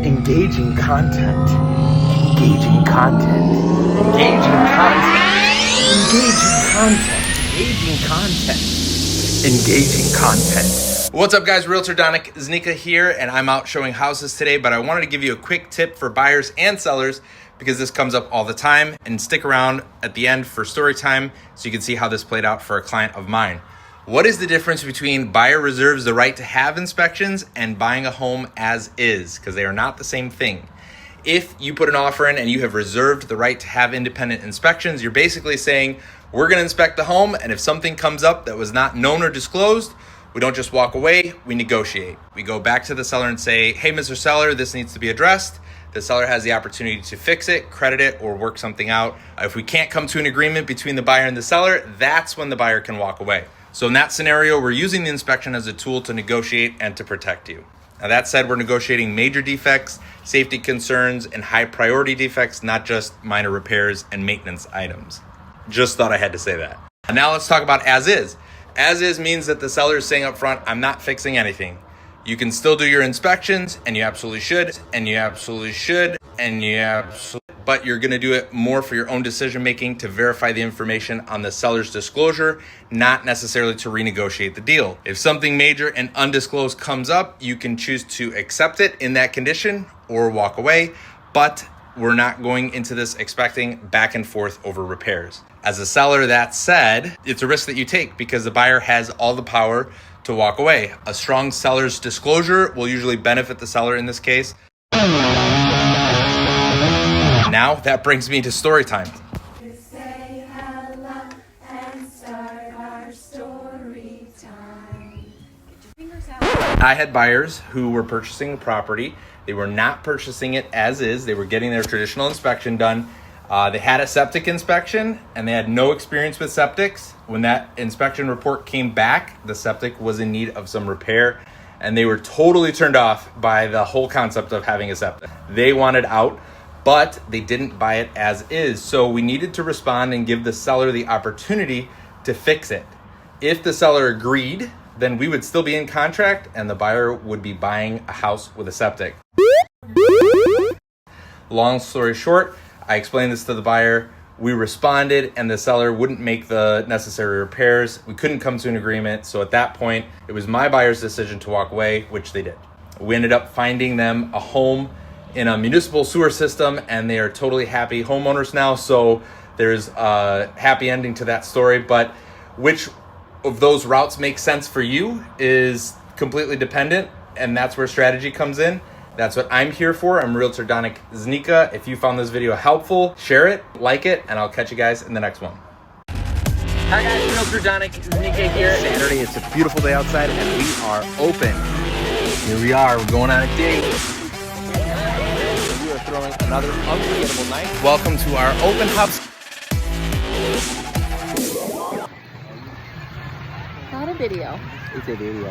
engaging content, engaging content, engaging content, engaging content, engaging content, engaging content. What's up, guys? Realtor Danek Znika here, and I'm out showing houses today, but I wanted to give you a quick tip for buyers and sellers because this comes up all the time, and stick around at the end for story time so you can see how this played out for a client of mine. What is the difference between buyer reserves the right to have inspections and buying a home as is? Because they are not the same thing. If you put an offer in and you have reserved the right to have independent inspections, you're basically saying, we're going to inspect the home, and if something comes up that was not known or disclosed, we don't just walk away, we negotiate. We go back to the seller and say, hey, Mr. Seller, this needs to be addressed. The seller has the opportunity to fix it, credit it, or work something out. If we can't come to an agreement between the buyer and the seller, that's when the buyer can walk away. So in that scenario, we're using the inspection as a tool to negotiate and to protect you. Now that said, we're negotiating major defects, safety concerns, and high priority defects, not just minor repairs and maintenance items. Just thought I had to say that. And now let's talk about as is. As is means that the seller is saying up front, I'm not fixing anything. You can still do your inspections, and you absolutely should, and you absolutely should, and you absolutely, but you're gonna do it more for your own decision making to verify the information on the seller's disclosure, not necessarily to renegotiate the deal. If something major and undisclosed comes up, you can choose to accept it in that condition or walk away, but we're not going into this expecting back and forth over repairs. As a seller, that said, it's a risk that you take because the buyer has all the power to walk away. A strong seller's disclosure will usually benefit the seller in this case. Now that brings me to story time. Say hello and start our story time. Get your fingers out. I had buyers who were purchasing a property. They were not purchasing it as is. They were getting their traditional inspection done. They had a septic inspection and they had no experience with septics. When that inspection report came back, the septic was in need of some repair and they were totally turned off by the whole concept of having a septic. They wanted out, but they didn't buy it as is. So we needed to respond and give the seller the opportunity to fix it. If the seller agreed, then we would still be in contract and the buyer would be buying a house with a septic. Long story short, I explained this to the buyer, we responded, and the seller wouldn't make the necessary repairs. We couldn't come to an agreement, so at that point, it was my buyer's decision to walk away, which they did. We ended up finding them a home in a municipal sewer system, and they are totally happy homeowners now, so there's a happy ending to that story, but which of those routes makes sense for you is completely dependent, and that's where strategy comes in. That's what I'm here for. I'm Realtor Danek Znika. If you found this video helpful, share it, like it, and I'll catch you guys in the next one. Hi guys, Realtor Danek Znika here. Saturday, it's a beautiful day outside and we are open. Here we are, we're going on a date. We are throwing another unforgettable night. Welcome to our open house. Not a video. It's a video.